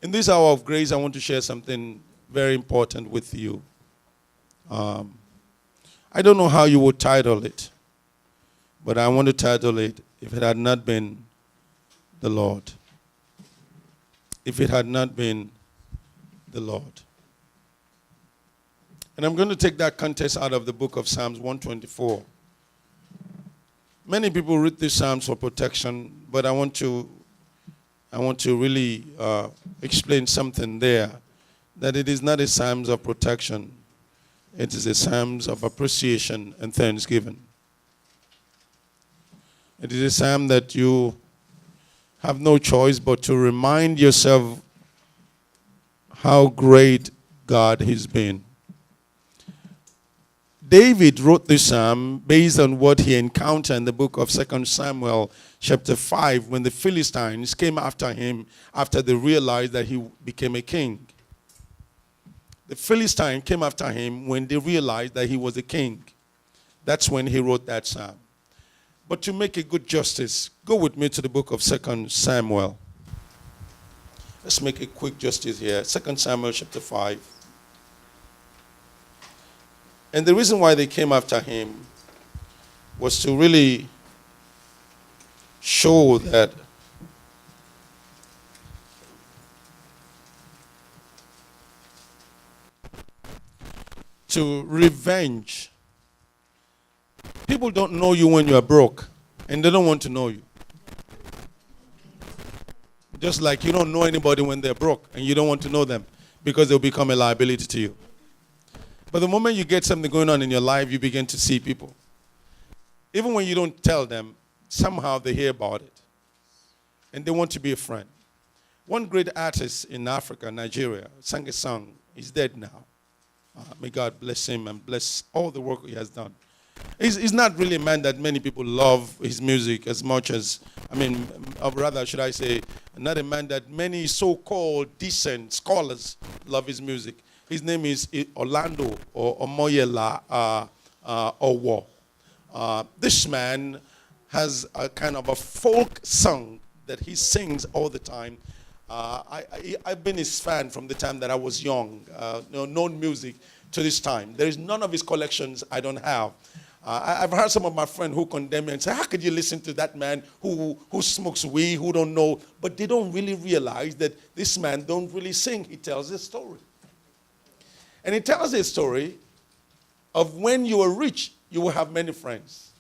In this hour of grace, I want to share something very important with you. I don't know how you would title it, but I want to title it, If It Had Not Been the Lord. If it had not been the Lord. And I'm going to take that context out of the book of Psalms 124. Many people read these Psalms for protection, but I want to really explain something there, that it is not a Psalms of protection. It is a Psalms of appreciation and thanksgiving. It is a psalm that you have no choice but to remind yourself how great God has been. David wrote this psalm based on what he encountered in the book of 2 Samuel chapter 5 when the Philistines came after him after they realized that he became a king. The Philistines came after him when they realized that he was a king. That's when he wrote that psalm. But to make a good justice, go with me to the book of 2 Samuel. Let's make a quick justice here. 2 Samuel chapter 5. And the reason why they came after him was to really show that to revenge. People don't know you when you are broke, and they don't want to know you. Just like you don't know anybody when they're broke, and you don't want to know them because they'll become a liability to you. But the moment you get something going on in your life, you begin to see people. Even when you don't tell them, somehow they hear about it, and they want to be a friend. One great artist in Africa, Nigeria, sang a song. He's dead now. May God bless him and bless all the work he has done. He's not really a man that many people love his music as much as, or rather, should I say, not a man that many so-called decent scholars love his music. His name is Orlando or Omoyela Owo. This man has a kind of a folk song that he sings all the time. I've been his fan from the time that I was young, known music to this time. There is none of his collections I don't have. I've heard some of my friends who condemn me and say, how could you listen to that man who smokes weed, who don't know? But they don't really realize that this man don't really sing. He tells a story. And he tells a story of when you are rich, you will have many friends.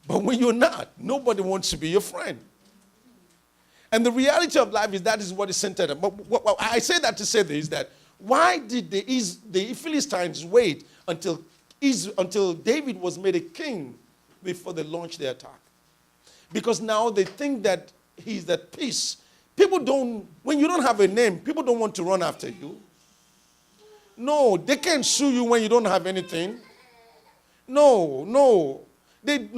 But when you're not, nobody wants to be your friend. And the reality of life is that is what is centered on. But I say that to say this, that why did the Philistines wait until David was made a king before they launched their attack? Because now they think that he's at peace. People don't, when you don't have a name, people don't want to run after you. No, they can't sue you when you don't have anything. No. No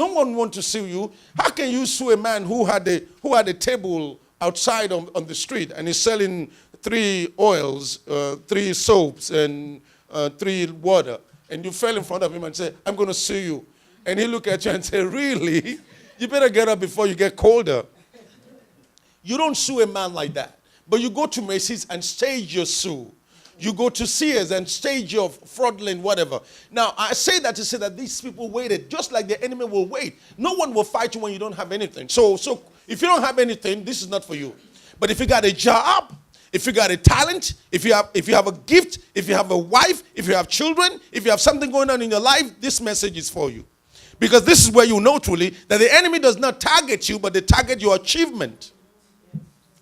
one wants to sue you. How can you sue a man who had a table outside on the street and is selling 3 oils, 3 soaps, and 3 water, and you fell in front of him and say, I'm going to sue you. And he look at you and say, really? You better get up before you get colder. You don't sue a man like that. But you go to Macy's and stage your sue. You go to Sears and stage your fraudulent whatever. Now, I say that to say that these people waited, just like the enemy will wait. No one will fight you when you don't have anything. So if you don't have anything, this is not for you. But if you got a job, if you got a talent, if you have a gift, if you have a wife, if you have children, if you have something going on in your life, this message is for you. Because this is where you know truly that the enemy does not target you, but they target your achievement.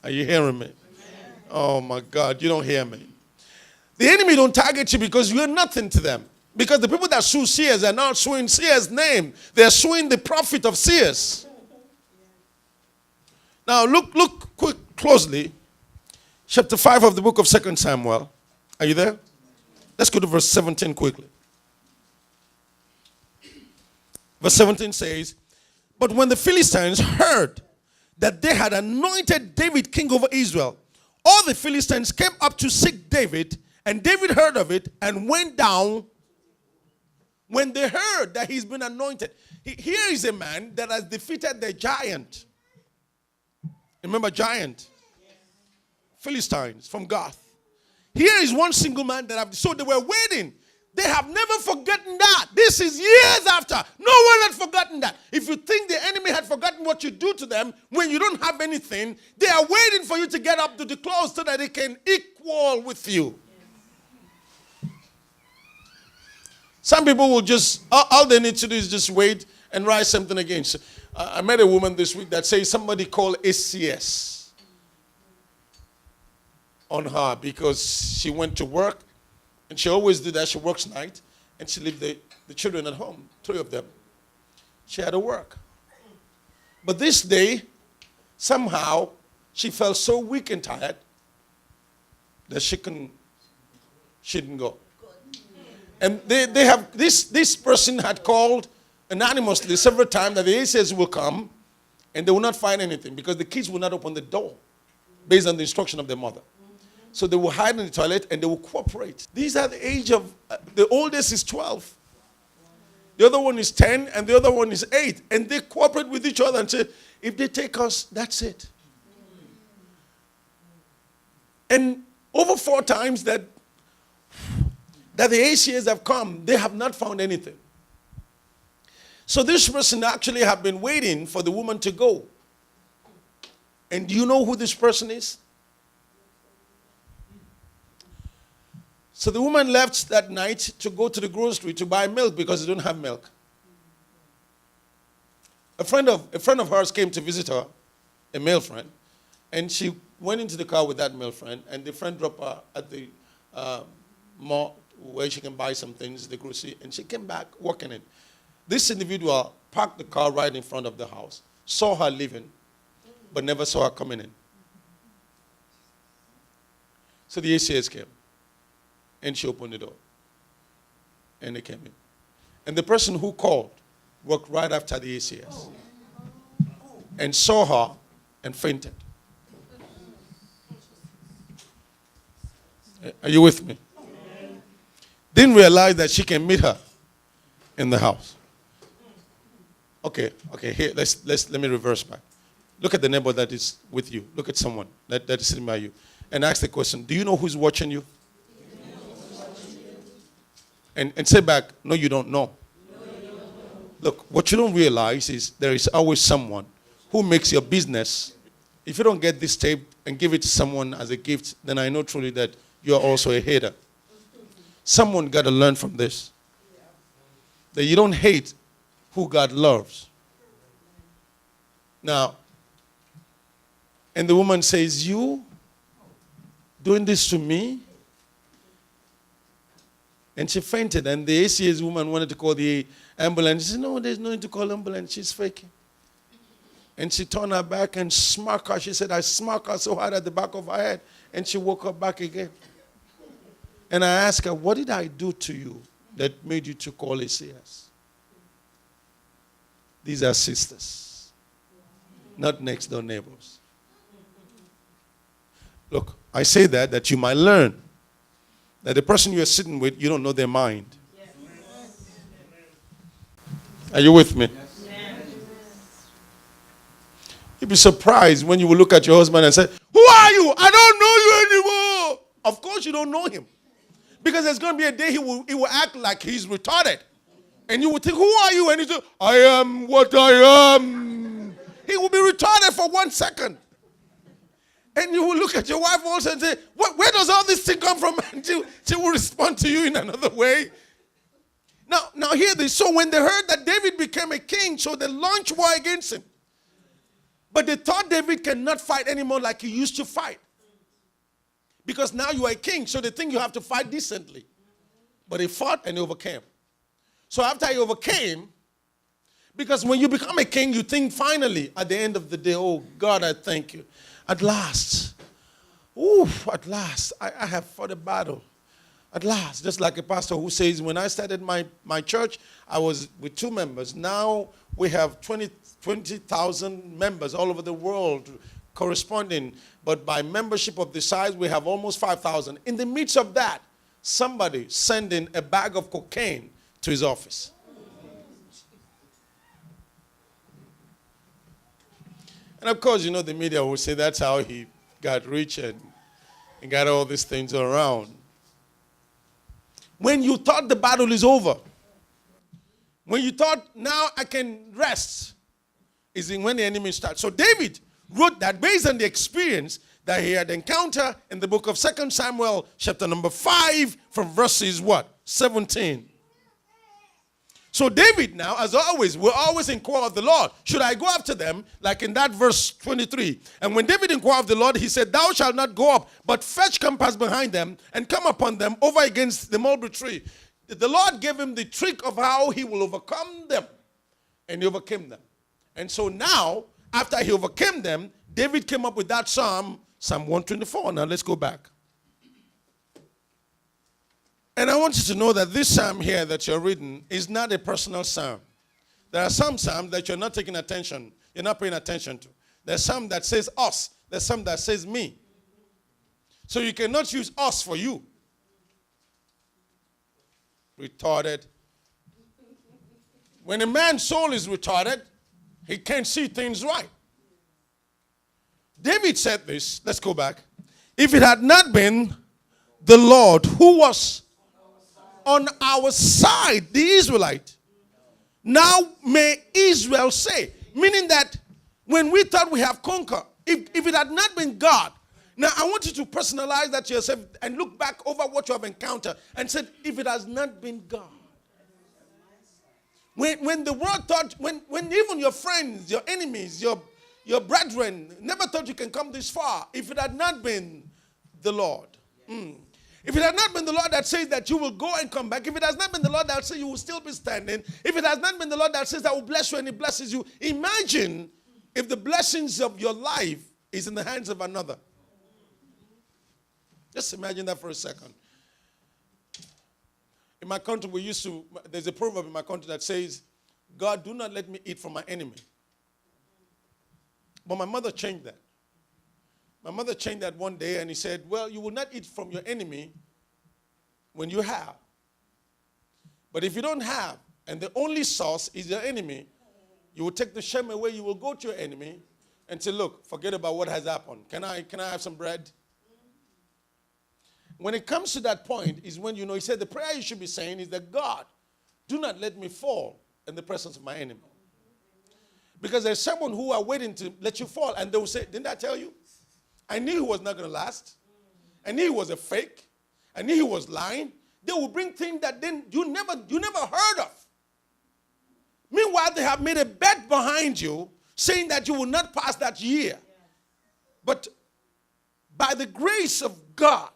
Are you hearing me? Oh my God, you don't hear me. The enemy don't target you because you're nothing to them. Because the people that sue Sears are not suing Sears' name. They're suing the profit of Sears. Now look closely. Chapter 5 of the book of 2 Samuel. Are you there? Let's go to verse 17 quickly. Verse 17 says, but when the Philistines heard that they had anointed David king over Israel, all the Philistines came up to seek David, and David heard of it and went down. When they heard that he's been anointed, here is a man that has defeated the giant. Remember giant? Philistines from Gath. Here is one single man that have. So they were waiting. They have never forgotten that. This is years after. No one had forgotten that. If you think the enemy had forgotten what you do to them when you don't have anything, they are waiting for you to get up to the close so that they can equal with you. Some people will just, all they need to do is just wait and write something against. I met a woman this week that says somebody called ACS on her because she went to work, and she always did that. She works night, and she left the children at home, 3 of them. She had to work. But this day, somehow, she felt so weak and tired that she didn't go. And they have, this person had called anonymously several times that the ACS will come, and they will not find anything because the kids will not open the door based on the instruction of their mother. So they will hide in the toilet and they will cooperate. These are the age of, the oldest is 12. The other one is 10 and the other one is 8. And they cooperate with each other and say, if they take us, that's it. And over 4 times that the ACS have come, they have not found anything. So this person actually have been waiting for the woman to go. And do you know who this person is? So the woman left that night to go to the grocery to buy milk because they don't have milk. A friend of hers came to visit her, a male friend, and she went into the car with that male friend, and the friend dropped her at the mall where she can buy some things, the grocery, and she came back walking in. This individual parked the car right in front of the house, saw her leaving, but never saw her coming in. So the ACS came. And she opened the door. And they came in. And the person who called walked right after the ACS. And saw her and fainted. Are you with me? Didn't realize that she can meet her in the house. Okay, here, let me reverse back. Look at the neighbor that is with you. Look at someone that is sitting by you. And ask the question, do you know who's watching you? And say back, no, you don't know. Look, what you don't realize is there is always someone who makes your business. If you don't get this tape and give it to someone as a gift, then I know truly that you're also a hater. Someone got to learn from this. That you don't hate who God loves. Now, and the woman says, you doing this to me? And she fainted, and the ACS woman wanted to call the ambulance. She said, no, there's no need to call ambulance. She's faking. And she turned her back and smacked her. She said, I smacked her so hard at the back of her head. And she woke up back again. And I asked her, what did I do to you that made you to call ACS? These are sisters, not next door neighbors. Look, I say that you might learn that the person you are sitting with, you don't know their mind. Yes. Are you with me? Yes. You'd be surprised when you will look at your husband and say, who are you? I don't know you anymore. Of course you don't know him. Because there's going to be a day he will act like he's retarded. And you will think, who are you? And he says, I am what I am. He will be retarded for 1 second. And you will look at your wife also and say, where does all this thing come from? And she will respond to you in another way. Now hear this. So when they heard that David became a king, so they launched war against him. But they thought David cannot fight anymore like he used to fight. Because now you are a king, so they think you have to fight decently. But he fought and he overcame. So after he overcame, because when you become a king, you think finally, at the end of the day, oh God, I thank you. At last, at last, I have fought a battle. At last, just like a pastor who says, when I started my church, I was with 2 members. Now we have 20,000 members all over the world corresponding. But by membership of the size, we have almost 5,000. In the midst of that, somebody sending a bag of cocaine to his office. And of course, you know, the media will say that's how he got rich. And and got all these things around. When you thought the battle is over, when you thought, now I can rest, is when the enemy starts. So David wrote that based on the experience that he had encountered in the book of 2 Samuel, chapter number 5, from verses what? 17. So David now, as always, will always inquire of the Lord, should I go after them? Like in that verse 23. And when David inquired of the Lord, he said, thou shalt not go up, but fetch compass behind them, and come upon them over against the mulberry tree. The Lord gave him the trick of how he will overcome them. And he overcame them. And so now, after he overcame them, David came up with that Psalm 124. Now let's go back. And I want you to know that this psalm here that you're reading is not a personal psalm. There are some psalms that you're not taking attention, you're not paying attention to. There's some that says us. There's some that says me. So you cannot use us for you. Retarded. When a man's soul is retarded, he can't see things right. David said this. Let's go back. If it had not been the Lord who was on our side, the Israelite, now may Israel say. Meaning that when we thought we have conquered, if it had not been God. Now I want you to personalize that to yourself and look back over what you have encountered and said, if it has not been God. When the world thought, when even your friends, your enemies, your brethren never thought you can come this far, if it had not been the Lord. If it had not been the Lord that says that you will go and come back, if it has not been the Lord that says you will still be standing, if it has not been the Lord that says I will bless you and he blesses you, imagine if the blessings of your life is in the hands of another. Just imagine that for a second. In my country, there's a proverb in my country that says, God, do not let me eat from my enemy. But my mother changed that. My mother changed that one day and he said, well, you will not eat from your enemy when you have. But if you don't have, and the only source is your enemy, you will take the shame away. You will go to your enemy and say, look, forget about what has happened. Can I have some bread? When it comes to that point is when he said the prayer you should be saying is that God, do not let me fall in the presence of my enemy. Because there's someone who are waiting to let you fall and they will say, didn't I tell you? I knew he was not going to last. I knew he was a fake. I knew he was lying. They will bring things that then you never heard of. Meanwhile, they have made a bet behind you saying that you will not pass that year. But by the grace of God,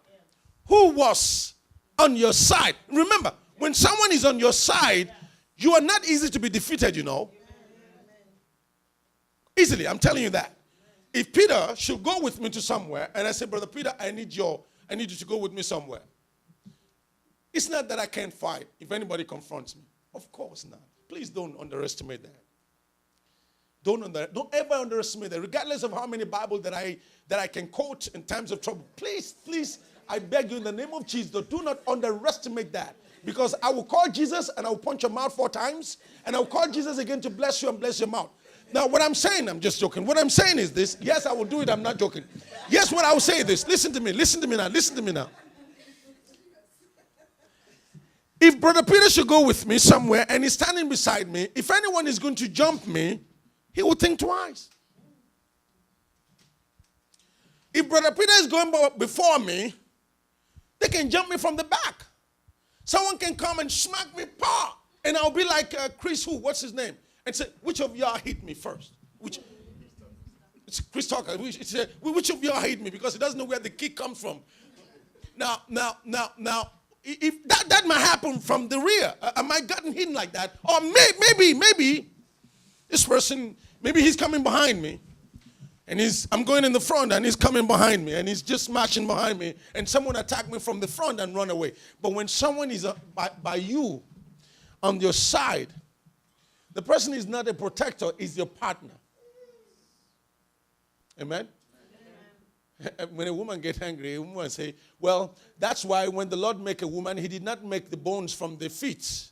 who was on your side. Remember, when someone is on your side, you are not easy to be defeated, Easily, I'm telling you that. If Peter should go with me to somewhere, and I say, Brother Peter, I need you to go with me somewhere. It's not that I can't fight if anybody confronts me. Of course not. Please don't underestimate that. Don't ever underestimate that. Regardless of how many Bibles that I can quote in times of trouble. Please, I beg you in the name of Jesus, do not underestimate that. Because I will call Jesus and I will punch your mouth 4 times. And I will call Jesus again to bless you and bless your mouth. Now, what I'm saying, I'm just joking. What I'm saying is this. Yes, I will do it. I'm not joking. Yes, what I will say is this. Listen to me now. If Brother Peter should go with me somewhere and he's standing beside me, if anyone is going to jump me, he will think twice. If Brother Peter is going before me, they can jump me from the back. Someone can come and smack me, paw, and I'll be like Chris what's his name? And say, which of y'all hit me first? It's Chris Tucker. Which of y'all hit me? Because he doesn't know where the kick comes from. Now, if that might happen from the rear. I might gotten hit like that. Or maybe this person, maybe he's coming behind me. And I'm going in the front and he's coming behind me. And he's just marching behind me. And someone attacked me from the front and run away. But when someone is by you, on your side, the person is not a protector, is your partner. Amen? When a woman gets angry, a woman say, well, that's why when the Lord make a woman, he did not make the bones from the feet.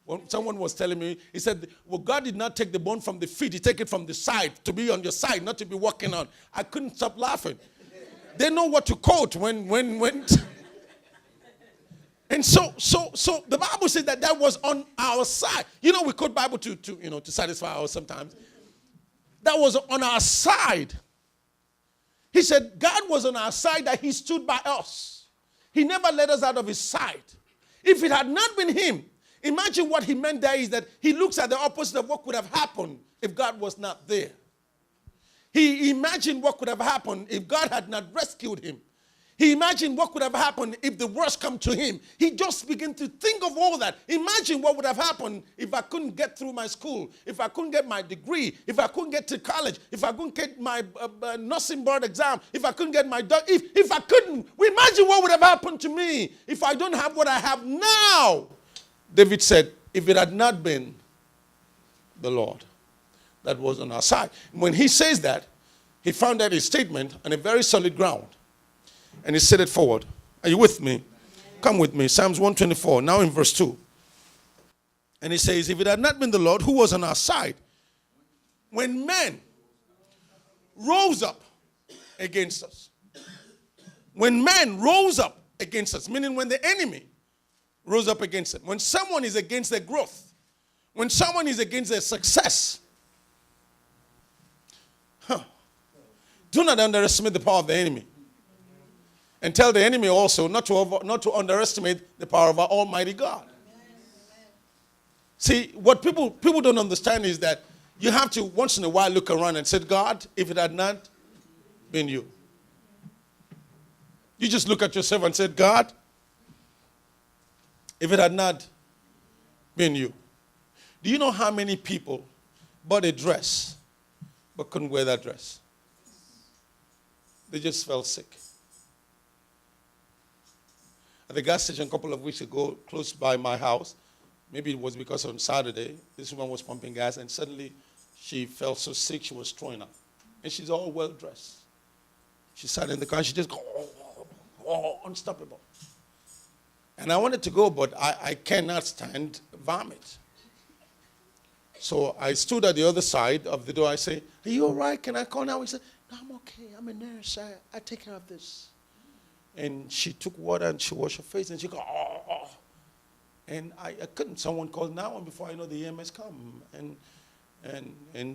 When someone was telling me, he said, well, God did not take the bone from the feet. He took it from the side, to be on your side, not to be walking on. I couldn't stop laughing. They know what to quote when. And so the Bible says that was on our side. You know, we quote Bible to satisfy us sometimes. That was on our side. He said God was on our side, that he stood by us. He never let us out of his side. If it had not been him, imagine what he meant there is that he looks at the opposite of what could have happened if God was not there. He imagined what could have happened if God had not rescued him. He imagined what could have happened if the worst come to him. He just began to think of all that. Imagine what would have happened if I couldn't get through my school, if I couldn't get my degree, if I couldn't get to college, if I couldn't get my nursing board exam, if I couldn't get my if I couldn't. Imagine what would have happened to me if I don't have what I have now. David said, if it had not been the Lord that was on our side. When he says that, he founded his statement on a very solid ground. And he said it forward. Are you with me? Come with me. Psalms 124, now in verse 2. And he says, if it had not been the Lord who was on our side, when men rose up against us, when men rose up against us, meaning when the enemy rose up against them, when someone is against their growth, when someone is against their success, do not underestimate the power of the enemy. And tell the enemy also not to underestimate the power of our Almighty God. See, what people don't understand is that you have to once in a while look around and say, God, if it had not been you. You just look at yourself and say, God, if it had not been you. Do you know how many people bought a dress but couldn't wear that dress? They just fell sick. At the gas station a couple of weeks ago, close by my house, maybe it was because on Saturday, this woman was pumping gas, and suddenly she felt so sick she was throwing up. And she's all well dressed. She sat in the car and she just go, unstoppable. And I wanted to go, but I cannot stand vomit. So I stood at the other side of the door. I say, are you all right? Can I call now? He said, no, I'm okay. I'm a nurse. I take care of this. And she took water and she washed her face and she go, oh. And I couldn't. Someone called now, and before I know, the EMS come and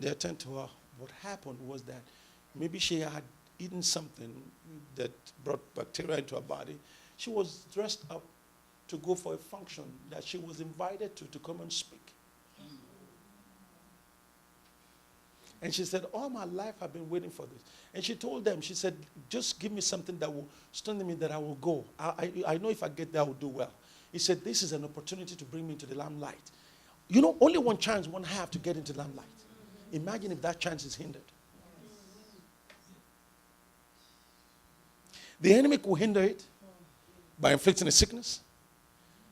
they attend to her. What happened was that maybe she had eaten something that brought bacteria into her body. She was dressed up to go for a function that she was invited to come and speak. And she said, all my life I've been waiting for this. And she told them, she said, just give me something that will strengthen me, that I will go. I know if I get there, I will do well. He said, this is an opportunity to bring me into the limelight. You know, only one chance one have to get into the limelight. Imagine if that chance is hindered. The enemy could hinder it by inflicting a sickness.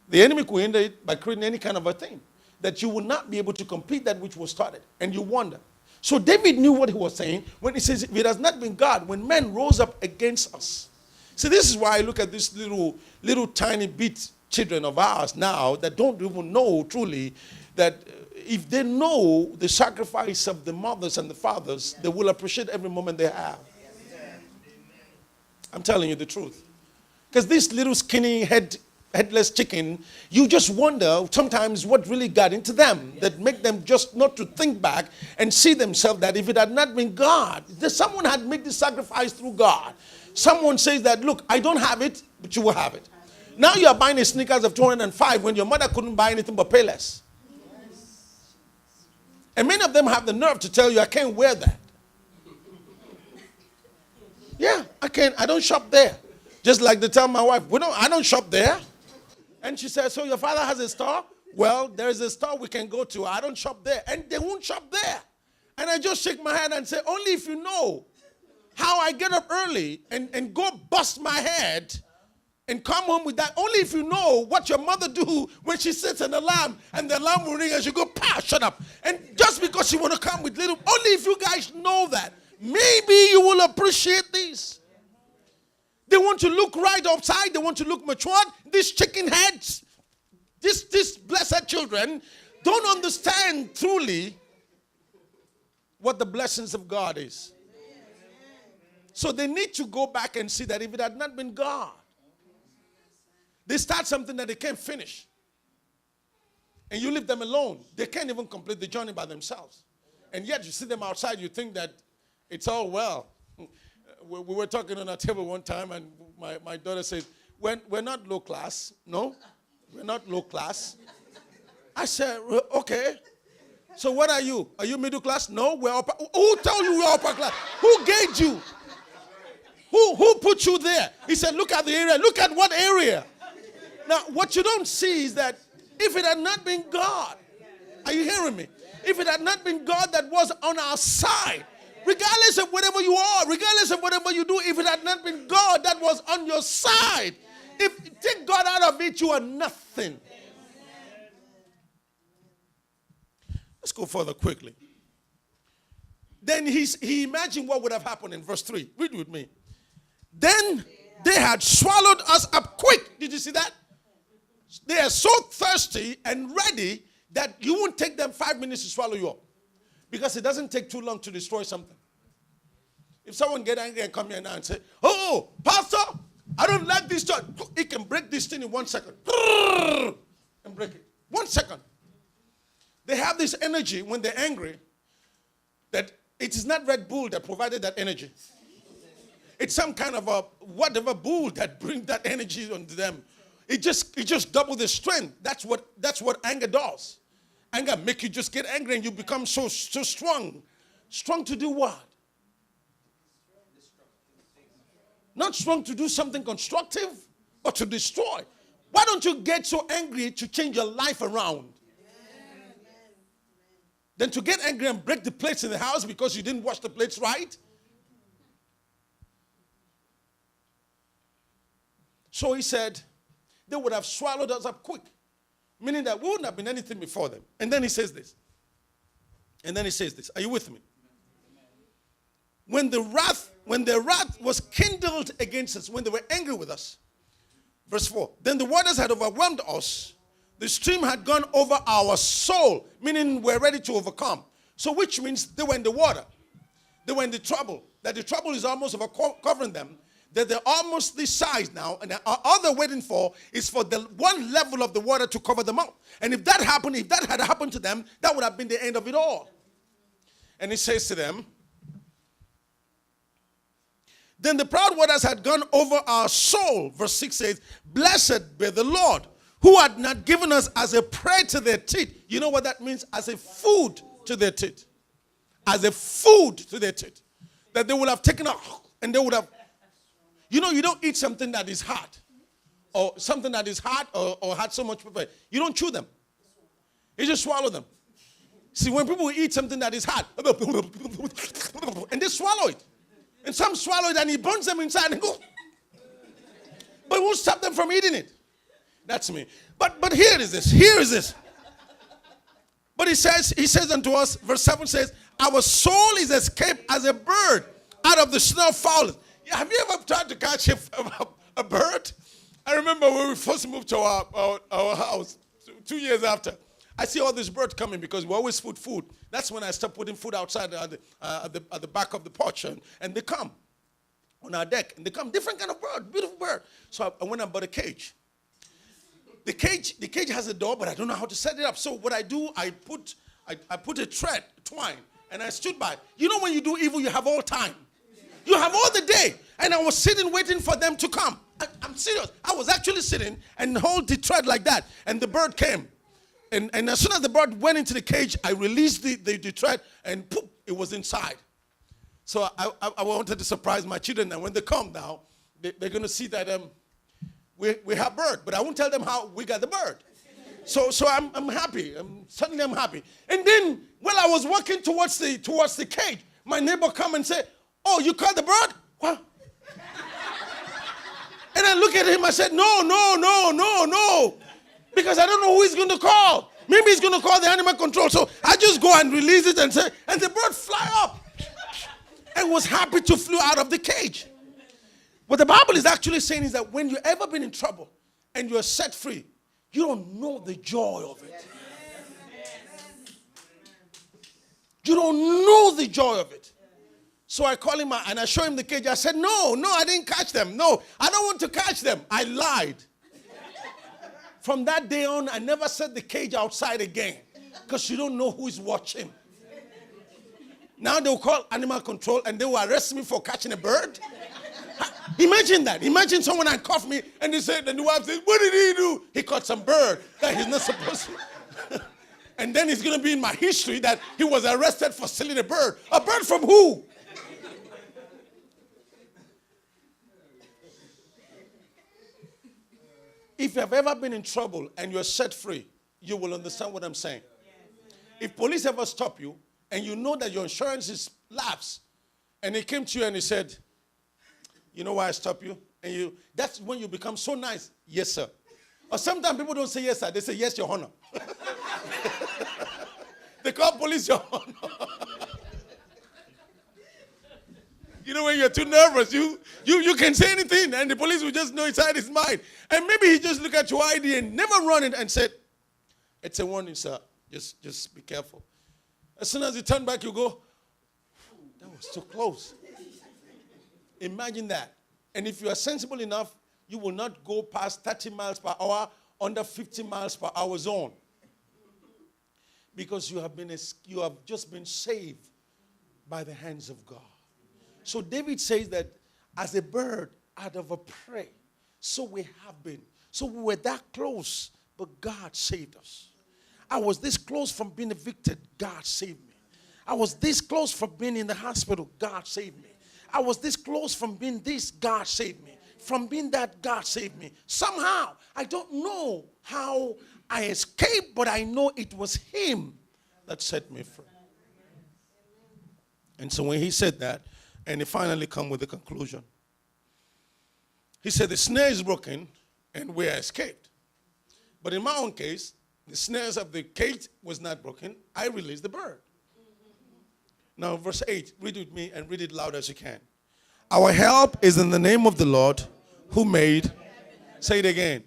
The enemy could hinder it by creating any kind of a thing that you will not be able to complete that which was started. And you wonder. So David knew what he was saying when he says, if it has not been God, when men rose up against us. See, this is why I look at these little tiny bit children of ours now that don't even know truly that if they know the sacrifice of the mothers and the fathers, they will appreciate every moment they have. I'm telling you the truth. Because this little skinny headless chicken, you just wonder sometimes what really got into them that make them just not to think back and see themselves that if it had not been God, someone had made this sacrifice through God. Someone says that, look, I don't have it, but you will have it. Now you are buying a sneakers of 205 when your mother couldn't buy anything but pay less. And many of them have the nerve to tell you, I can't wear that. Yeah, I can't. I don't shop there. Just like they tell my wife, I don't shop there. And she says, so your father has a store? Well, there's a store we can go to. I don't shop there. And they won't shop there. And I just shake my head and say, only if you know how I get up early and go bust my head and come home with that. Only if you know what your mother do when she sets an alarm and the alarm will ring and she go, pa, shut up. And just because she want to come with little, only if you guys know that, maybe you will appreciate this. They want to look right outside. They want to look matured. These chicken heads, these blessed children don't understand truly what the blessings of God is. So they need to go back and see that if it had not been God, they start something that they can't finish. And you leave them alone. They can't even complete the journey by themselves. And yet you see them outside, you think that it's all well. We were talking on our table one time, and my daughter said, we're not low class. No, we're not low class. I said, okay. So what are you? Are you middle class? No, we're upper. Who told you we're upper class? Who gauged you? Who put you there? He said, look at the area. Look at what area? Now, what you don't see is that if it had not been God, are you hearing me? If it had not been God that was on our side, regardless of whatever you are, regardless of whatever you do, if it had not been God that was on your side, if you take God out of it, you are nothing. Let's go further quickly. Then he imagined what would have happened in verse 3. Read with me. Then they had swallowed us up quick. Did you see that? They are so thirsty and ready that you won't take them 5 minutes to swallow you up. Because it doesn't take too long to destroy something. If someone get angry and come here now and say, oh, pastor, I don't like this church. He can break this thing in 1 second. And break it. 1 second. They have this energy when they're angry that it is not Red Bull that provided that energy. It's some kind of a whatever bull that brings that energy onto them. It just double the strength. That's what anger does. Anger make you just get angry and you become so strong. Strong to do what? Not strong to do something constructive, but to destroy. Why don't you get so angry to change your life around? Than to get angry and break the plates in the house because you didn't wash the plates right? So he said, they would have swallowed us up quick. Meaning that we wouldn't have been anything before them. And then he says this. Are you with me? When the wrath was kindled against us, when they were angry with us. Verse 4. Then the waters had overwhelmed us. The stream had gone over our soul. Meaning we're ready to overcome. So which means they were in the water. They were in the trouble. That the trouble is almost covering them. That they're almost this size now, and all they're waiting for is for the one level of the water to cover them up. And if that had happened to them, that would have been the end of it all. And he says to them, then the proud waters had gone over our soul. Verse 6 says, blessed be the Lord, who had not given us as a prey to their teeth. You know what that means? As a food to their teeth. As a food to their teeth. That they would have taken up and they would have. You know, you don't eat something that is hard. Or something that is hard or had so much pepper. You don't chew them. You just swallow them. See, when people eat something that is hard, and they swallow it. And some swallow it and it burns them inside and go. But it won't stop them from eating it. That's me. But here is this. But he says unto us, verse 7 says, our soul is escaped as a bird out of the snare of fowlers. Have you ever tried to catch a bird? I remember when we first moved to our house 2 years after. I see all these birds coming because we always put food. That's when I start putting food outside at the back of the porch. And they come on our deck. And they come, different kind of bird, beautiful bird. So I went and bought a cage. The cage has a door, but I don't know how to set it up. So what I do, I put a twine, and I stood by. You know when you do evil, you have all time. You have all the day. And I was sitting waiting for them to come. I'm serious. I was actually sitting and hold the thread like that. And the bird came. And as soon as the bird went into the cage, I released the thread and poof, it was inside. So I wanted to surprise my children. And when they come now, they're going to see that we have bird. But I won't tell them how we got the bird. So I'm happy. Suddenly I'm happy. And then while I was walking towards the cage, my neighbor come and say, oh, you caught the bird? What? And I look at him, I said, no. Because I don't know who he's going to call. Maybe he's going to call the animal control. So I just go and release it and say, and the bird fly up. And was happy to flew out of the cage. What the Bible is actually saying is that when you've ever been in trouble and you're set free, you don't know the joy of it. You don't know the joy of it. So I call him and I show him the cage. I said, no, I didn't catch them. No, I don't want to catch them. I lied. From that day on, I never set the cage outside again because you don't know who is watching. Now they'll call animal control and they will arrest me for catching a bird. Imagine that. Imagine someone handcuffed me and they said, and the wife said, what did he do? He caught some bird that he's not supposed to. And then it's going to be in my history that he was arrested for stealing a bird. A bird from who? If you have ever been in trouble and you're set free, you will understand what I'm saying. If police ever stop you and you know that your insurance is lapsed, and he came to you and he said, you know why I stopped you? And that's when you become so nice. Yes, sir. Or sometimes people don't say yes, sir. They say, yes, your honor. They call police your honor. You know, when you're too nervous, you can say anything, and the police will just know inside his mind. And maybe he just look at your ID and never run it and said, it's a warning, sir. Just be careful. As soon as you turn back, you go, that was too close. Imagine that. And if you are sensible enough, you will not go past 30 miles per hour under 50 miles per hour zone. Because you have just been saved by the hands of God. So David says that as a bird out of a prey, so we have been. So we were that close, but God saved us. I was this close from being evicted. God saved me. I was this close from being in the hospital. God saved me. I was this close from being this. God saved me. From being that, God saved me. Somehow, I don't know how I escaped, but I know it was him that set me free. And so when he said that, and he finally come with the conclusion, he said the snare is broken and we are escaped. But in my own case, the snares of the cage was not broken. I released the bird. Now verse 8, read it with me and read it loud as you can. Our help is in the name of the Lord who made, say it again.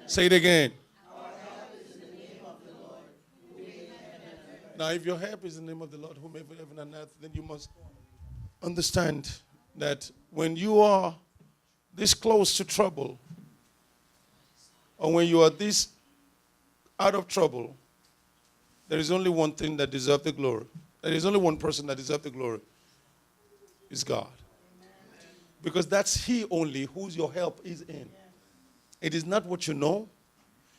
Say it again. Now, if your help is in the name of the Lord who made heaven and earth, then you must understand that when you are this close to trouble, or when you are this out of trouble, there is only one thing that deserves the glory. There is only one person that deserves the glory. It's God. Because that's he only whose your help is in. It is not what you know.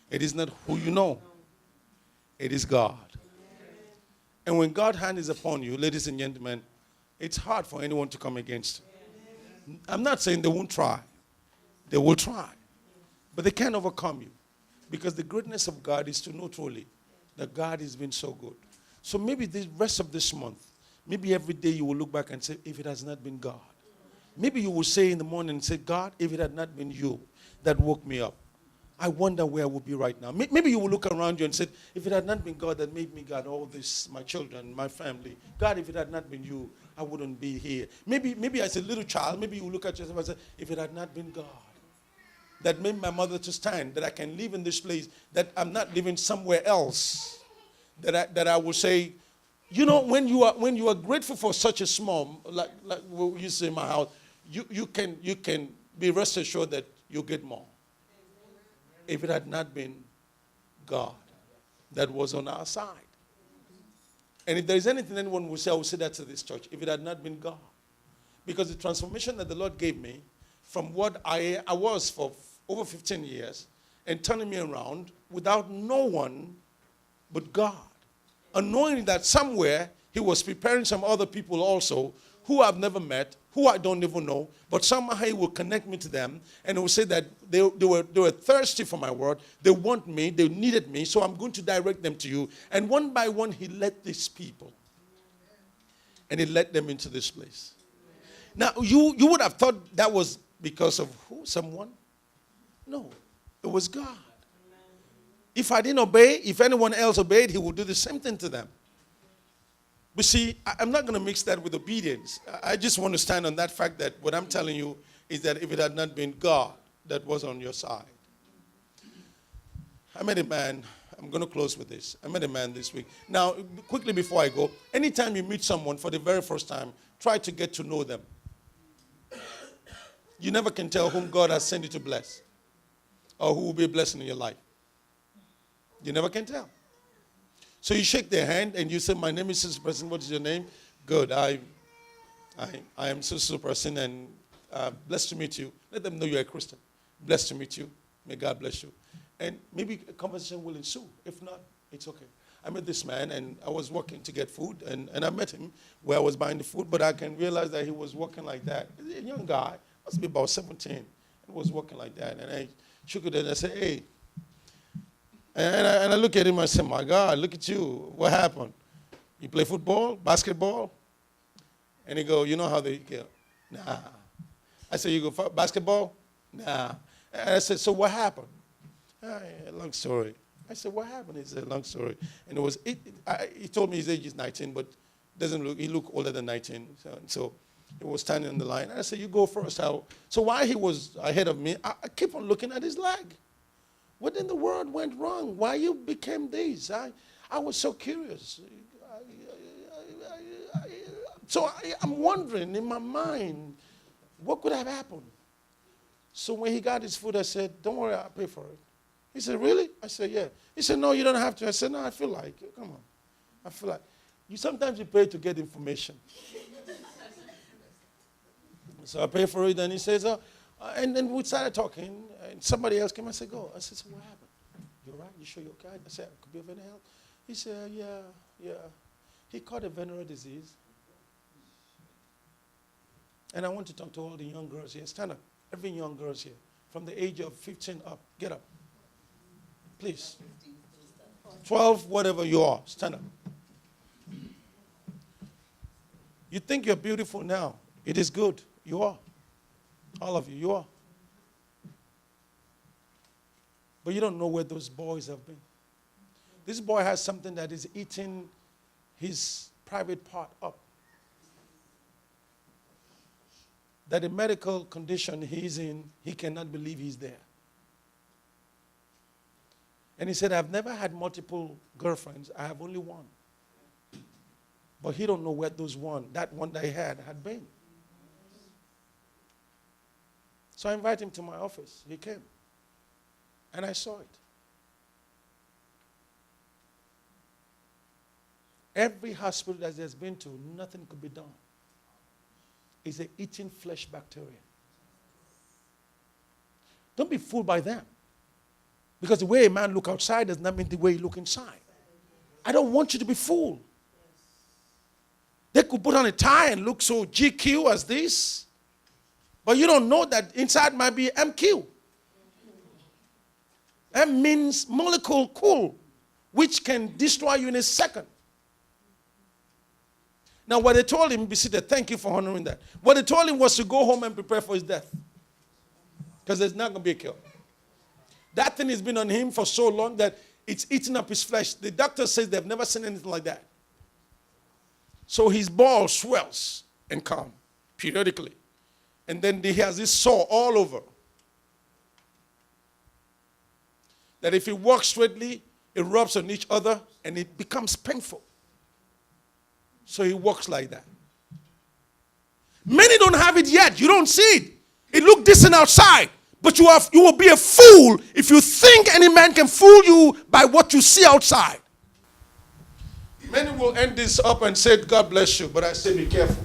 It is not who you know. It is God. And when God's hand is upon you, ladies and gentlemen, it's hard for anyone to come against you. I'm not saying they won't try. They will try. But they can't overcome you. Because the greatness of God is to know truly that God has been so good. So maybe the rest of this month, maybe every day you will look back and say, if it has not been God. Maybe you will say in the morning and say, God, if it had not been you that woke me up, I wonder where I would be right now. Maybe you will look around you and say, if it had not been God that made me God, all this, my children, my family, God, if it had not been you, I wouldn't be here. Maybe as a little child, maybe you will look at yourself and say, if it had not been God that made my mother to stand, that I can live in this place, that I'm not living somewhere else, that I will say, you know, when you are grateful for such a small, like what you say in my house, you can be rest assured that you'll get more. If it had not been God that was on our side. And if there is anything anyone will say, I will say that to this church. If it had not been God. Because the transformation that the Lord gave me from what I was for over 15 years and turning me around without no one but God. And knowing that somewhere he was preparing some other people also who I've never met, who I don't even know, but somehow he will connect me to them, and he will say that they were thirsty for my word, they want me, they needed me, so I'm going to direct them to you. And one by one, he led these people, and he led them into this place. Now, you would have thought that was because of who? Someone? No, it was God. If I didn't obey, if anyone else obeyed, he would do the same thing to them. But see, I'm not going to mix that with obedience. I just want to stand on that fact that what I'm telling you is that if it had not been God that was on your side. I met a man I'm going to close with this. I met a man this week. Now, quickly before I go, anytime you meet someone for the very first time, try to get to know them. You never can tell whom God has sent you to bless or who will be a blessing in your life. You never can tell. So you shake their hand and you say, my name is Sister Person. What is your name? Good. I am Sister Person, and blessed to meet you. Let them know you're a Christian. Blessed to meet you. May God bless you. And maybe a conversation will ensue. If not, it's okay. I met this man, and I was working to get food, and I met him where I was buying the food, but I can realize that he was walking like that. He's a young guy, must be about 17, and was walking like that. And I shook it and I said, hey. And I look at him and I said, my God, look at you. What happened? You play football, basketball? And he go, you know how they go? Nah. I said, you go basketball? Nah. And I said, so what happened? Long story. I said, what happened? He said, long story. And he told me his age is 19, but he looked older than 19. So he was standing on the line. And I said, you go first. So while he was ahead of me, I keep on looking at his leg. What in the world went wrong? Why you became this? I was so curious. So I'm wondering in my mind, what could have happened? So when he got his food, I said, don't worry, I'll pay for it. He said, really? I said, yeah. He said, no, you don't have to. I said, no, I feel like it. Come on. I feel like sometimes you pay to get information. So I pay for it, and he says, and then we started talking, and somebody else came. I said, go. I said, so what happened? You're right? You sure you're okay? I said, could be of any help? He said, yeah. He caught a venereal disease. And I want to talk to all the young girls here. Stand up. Every young girls here. From the age of 15 up. Get up. Please. 12, whatever you are. Stand up. You think you're beautiful now. It is good. You are. All of you. You are. But you don't know where those boys have been. This boy has something that is eating his private part up. That the medical condition he's in, he cannot believe he's there. And he said, I've never had multiple girlfriends. I have only one. But he don't know where that one that he had been. So I invited him to my office. He came. And I saw it. Every hospital that he has been to, nothing could be done. It's an eating flesh bacteria. Don't be fooled by them. Because the way a man look outside does not mean the way he look inside. I don't want you to be fooled. They could put on a tie and look so GQ as this. But you don't know that inside might be MQ. M means molecule cool, which can destroy you in a second. Now, what they told him, be seated, thank you for honoring that. What they told him was to go home and prepare for his death. Because there's not going to be a cure. That thing has been on him for so long that it's eating up his flesh. The doctor says they've never seen anything like that. So his ball swells and comes periodically. And then he has this sore all over. That if he walks straightly, it rubs on each other and it becomes painful. So he walks like that. Many don't have it yet. You don't see it. It looks decent outside. But you will be a fool if you think any man can fool you by what you see outside. Many will end this up and say, God bless you. But I say, be careful.